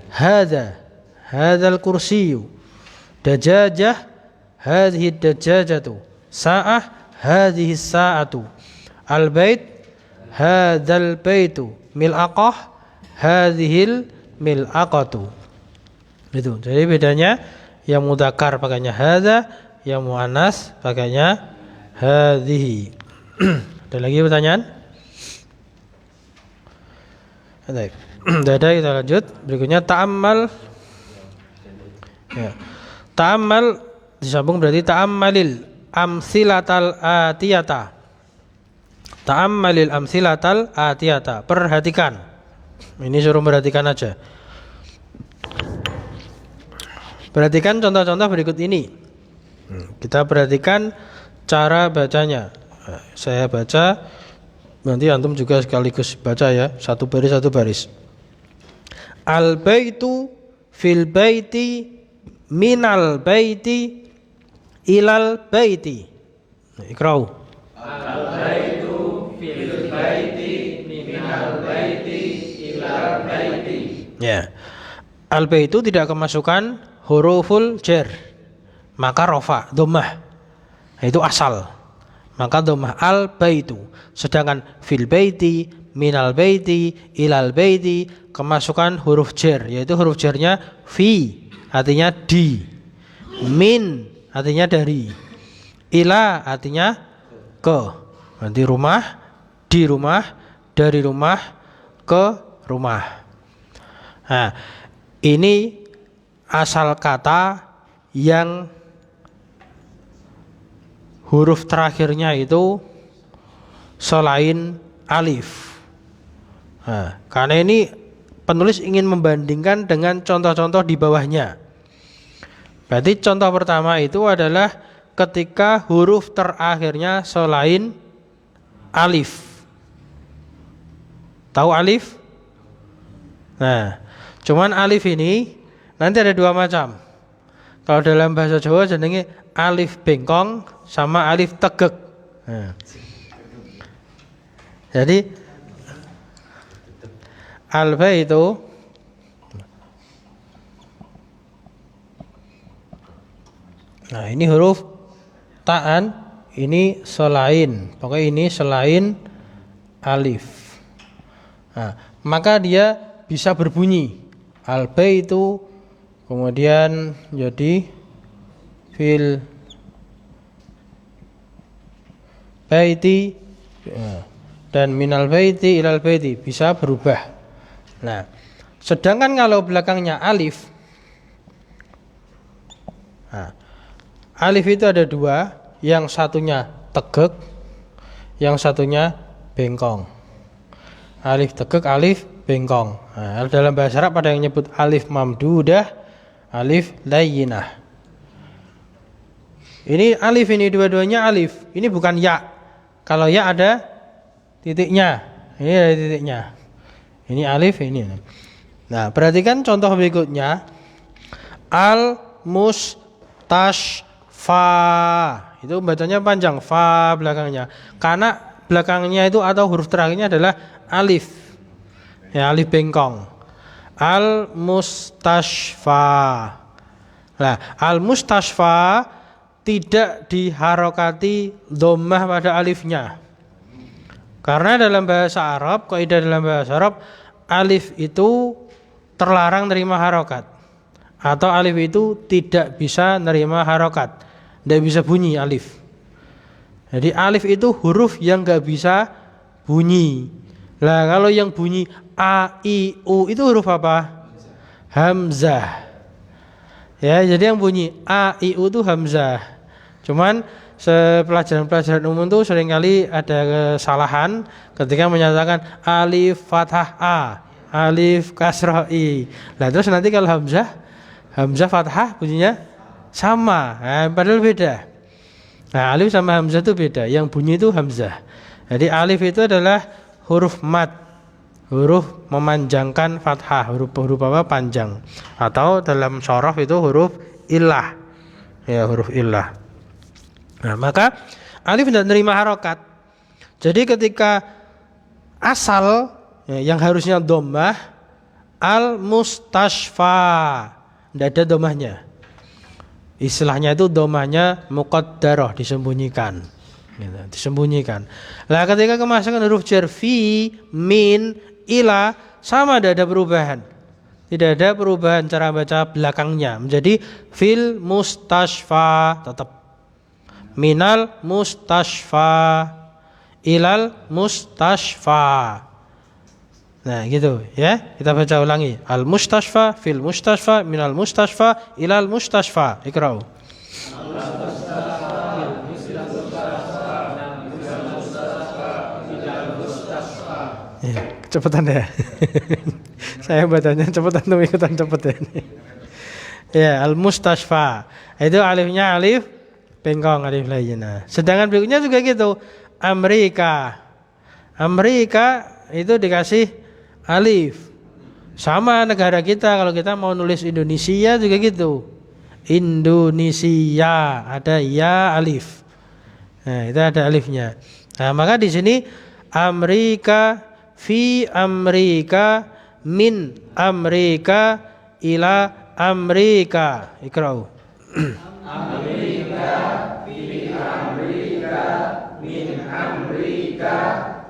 hadza. Hadzal kursiyu. Dajajah hadhihi dajajatu. Sa'ah hadhihi sa'atu. Al-bait hadzal baitu. Mil'aqah hadhil mil'aqatu. Itu. Jadi bedanya yang mudzakkar pakainya hadza, yang muannas pakainya hadhihi. Ada lagi pertanyaan? Ada, kita lanjut. Berikutnya ta'ammal. Ya. Ta'ammal disambung berarti ta'ammalil amsilatal atiyata. Ta'ammalil amsilatal atiyata. Perhatikan. Ini suruh perhatikan aja. Perhatikan contoh-contoh berikut ini. Kita perhatikan cara bacanya. Saya baca, nanti antum juga sekaligus baca ya. Satu baris. Al-baitu fil baiti minal baiti ilal baiti. Iqra'u. Al-baitu fil baiti minal baiti ilal baiti. Ya. Al-baitu tidak kemasukan huruful jar. Maka rafa, dhammah. Itu asal. Maka dhammah al-baitu. Sedangkan fil baiti minal baiti ilal baiti kemasukan huruf jar, yaitu huruf jarnya fi. Artinya di, min artinya dari, ila artinya ke. Nanti rumah, di rumah, dari rumah, ke rumah. Nah, ini asal kata yang huruf terakhirnya itu selain alif. Nah, karena ini penulis ingin membandingkan dengan contoh-contoh di bawahnya. Berarti contoh pertama itu adalah ketika huruf terakhirnya selain alif. Tahu alif? Nah, cuman alif ini nanti ada dua macam. Kalau dalam bahasa Jawa jenenge alif bengkong sama alif tegek. Nah. Jadi alfa itu Nah, ini huruf ta'an, ini selain, pokoknya ini selain alif. Nah, maka dia bisa berbunyi al-baitu, kemudian jadi fil baiti, dan minal baiti ilal baiti, bisa berubah. Nah, sedangkan kalau belakangnya alif, nah, alif itu ada dua, yang satunya tegek, yang satunya bengkong. Alif tegek, alif bengkong. Nah, dalam bahasa Arab ada yang nyebut alif mamdudah, alif layyinah. Ini alif, ini dua-duanya alif. Ini bukan ya. Kalau ya ada titiknya. Ini ada titiknya. Ini alif, ini. Nah, perhatikan contoh berikutnya. Al-mustashfa. Itu bacanya panjang, fa belakangnya. Karena belakangnya itu atau huruf terakhirnya adalah alif. Ya, alif bengkong. Al-mustashfa. Nah, al-mustashfa tidak diharokati dhammah pada alifnya. Karena dalam bahasa Arab, kaidah dalam bahasa Arab, alif itu terlarang nerima harokat. Atau alif itu tidak bisa nerima harokat. Tidak bisa bunyi alif. Jadi alif itu huruf yang gak bisa bunyi. Lah kalau yang bunyi a, i, u itu huruf apa? Hamzah. Ya, jadi yang bunyi a, i, u itu hamzah. Cuman pelajaran-pelajaran umum tuh seringkali ada kesalahan ketika menyatakan alif fathah a, alif kasrah i. Nah, terus nanti kalau hamzah fathah bunyinya sama, padahal beda. Nah, alif sama hamzah itu beda. Yang bunyi itu hamzah. Jadi alif itu adalah huruf mad, huruf memanjangkan fathah, huruf apa? Panjang. Atau dalam shorof itu huruf illah. Ya, huruf illah. Nah, maka alif tidak menerima harokat. Jadi ketika asal yang harusnya dhammah, al-mustashfa, tidak ada dhammahnya. Istilahnya itu dhammahnya muqaddarah, disembunyikan. Disembunyikan. Nah, ketika kemasukan huruf jar fi, min, ila, sama, tidak ada perubahan. Tidak ada perubahan cara baca belakangnya. Menjadi fil mustashfa tetap. Minal mustashfa, ilal mustashfa. Nah, gitu ya. Kita baca ulangi. Al mustashfa, fil mustashfa, minal mustashfa, ilal mustashfa. Iqra'u. Ya, cepetan ya. Saya bacanya cepetan tuh, ikutan cepet ya. Ya, al mustashfa. Itu alifnya alif bengkong, alif layyinah. Sedangkan berikutnya juga gitu. Amerika itu dikasih alif. Sama negara kita, kalau kita mau nulis Indonesia juga gitu. Indonesia ada ya alif. Nah, itu ada alifnya. Nah, maka di sini Amerika, fi Amerika, min Amerika, ila Amerika. Iqra'u. Amerika, fi Amerika, min Amerika,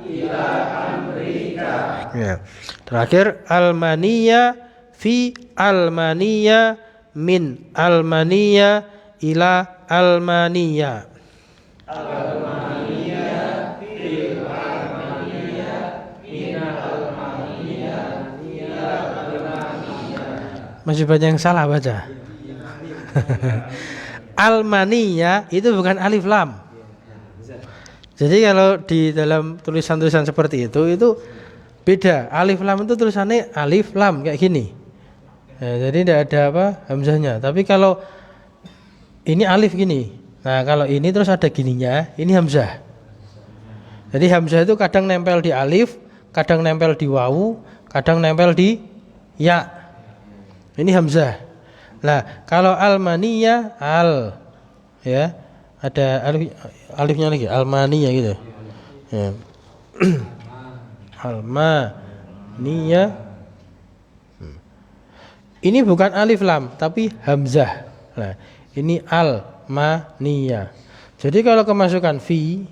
ila Amerika. Ya. Terakhir Almania, fi Almania, min Almania, ila Almania. Almania, fi Almania, min Almania, ila Almania. Masih banyak yang salah baca. Almania itu bukan alif lam. Jadi kalau di dalam tulisan-tulisan seperti itu beda. Alif lam itu tulisannya alif lam kayak gini. Ya, jadi tidak ada apa hamzahnya. Tapi kalau ini alif gini. Nah, kalau ini terus ada gininya, ini hamzah. Jadi hamzah itu kadang nempel di alif, kadang nempel di wawu, kadang nempel di ya. Ini hamzah. Nah, kalau Almania al, ya ada alifnya lagi, Almania gitu. Ya. Almania. Ini bukan alif lam, tapi hamzah. Nah, ini al almaniya. Jadi kalau kemasukan fi,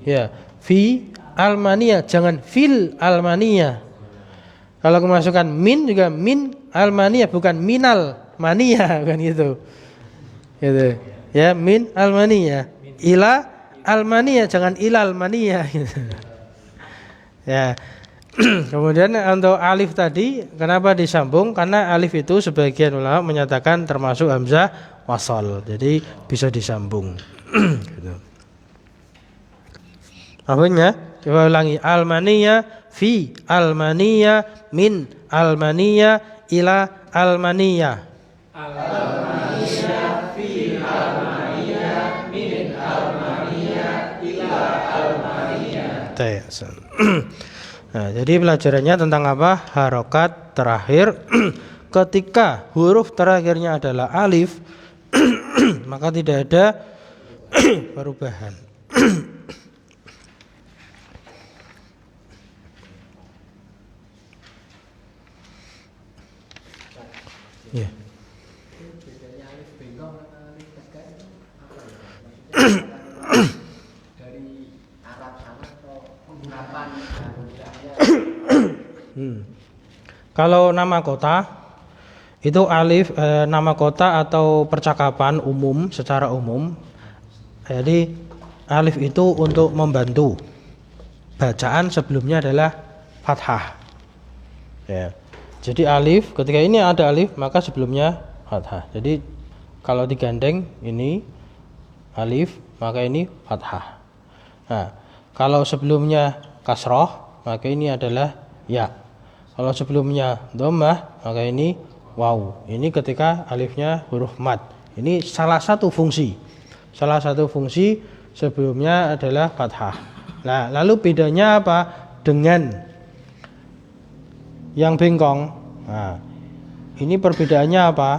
ya fi almaniya, jangan fil almaniya. Kalau kemasukan min juga min almaniya, bukan minal mania, kan gitu. Gitu. Ya, min almaniya. Ila almaniya, jangan ilal mania gitu. Ya. Kemudian untuk alif tadi kenapa disambung? Karena alif itu sebagian ulama menyatakan termasuk hamzah wasal. Jadi bisa disambung. Gitu. Apanya? Coba ulangi. Almaniya fi almaniya min almaniya ila almaniya. Almaniya fi almaniya min almaniya ila almaniya. Nah, jadi pelajarannya tentang apa? Harokat terakhir. Ketika huruf terakhirnya adalah alif, maka tidak ada perubahan. Ya. Bedanya alif bengkong sama alif tegak itu apa ya? Maksudnya dari Arab sana atau pengungkapan budaya? Kalau nama kota itu alif nama kota atau percakapan umum secara umum. Jadi alif itu untuk membantu. Bacaan sebelumnya adalah fathah. Ya. Jadi alif, ketika ini ada alif maka sebelumnya fathah. Jadi kalau digandeng ini alif maka ini fathah. Nah, kalau sebelumnya kasroh maka ini adalah ya. Kalau sebelumnya dhammah maka ini waw. Ini ketika alifnya huruf mad. Ini salah satu fungsi. Salah satu fungsi sebelumnya adalah fathah. Nah, lalu bedanya apa dengan yang bengkong? Nah, ini perbedaannya apa?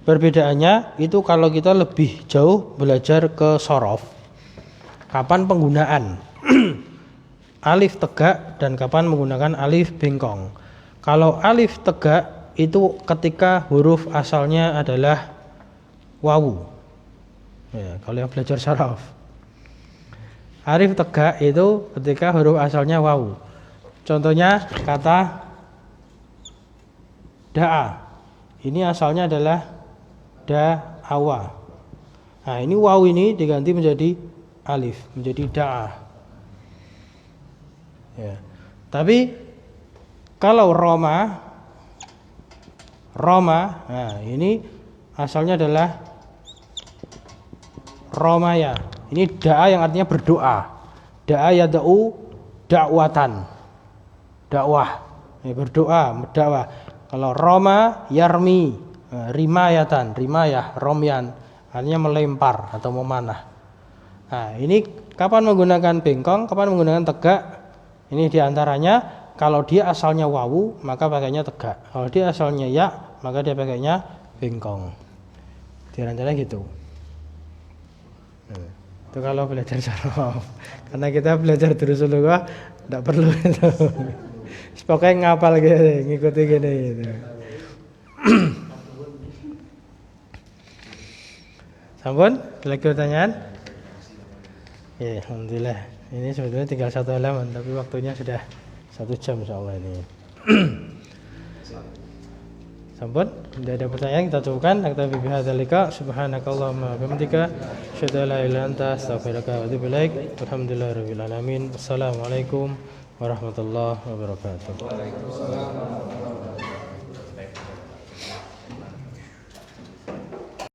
Perbedaannya itu kalau kita lebih jauh belajar ke sorof, kapan penggunaan alif tegak dan kapan menggunakan alif bengkong. Kalau alif tegak itu ketika huruf asalnya adalah wawu. Ya, kalau yang belajar sorof, alif tegak itu ketika huruf asalnya wawu. Contohnya kata da'a. Ini asalnya adalah da'awa. Nah, ini waw ini diganti menjadi alif, menjadi da'a. Ya. Tapi kalau Roma, nah ini asalnya adalah Romaya. Ini da'a yang artinya berdoa. Da'a yada'u da'watan. Dakwah, berdoa, berdakwah. Kalau Roma yarmi, rimayatan, rimayah, romyan, artinya melempar atau memanah. Nah, ini kapan menggunakan bengkong, kapan menggunakan tegak? Ini diantaranya kalau dia asalnya wawu maka pakainya tegak. Kalau dia asalnya ya maka dia pakainya bengkong. Diantaranya gitu. Itu kalau belajar sorof. Karena kita belajar durusul lughah tidak perlu itu. Pokoknya ngapal gitu, ngikuti gini gitu. Sampun, lagi pertanyaan? Ya, alhamdulillah. Ini sebetulnya tinggal 1 halaman, tapi waktunya sudah 1 jam insyaallah ini. Sampun, tidak ada pertanyaan, kita cukupkan. Naktafi bihadzal liqa. Subhanakallahumma wa bihamdika, asyhadu an la ilaha illa anta, astaghfiruka wa atubu ilaik. Alhamdulillahirabbil alamin. Assalamualaikum warahmatullahi wabarakatuh.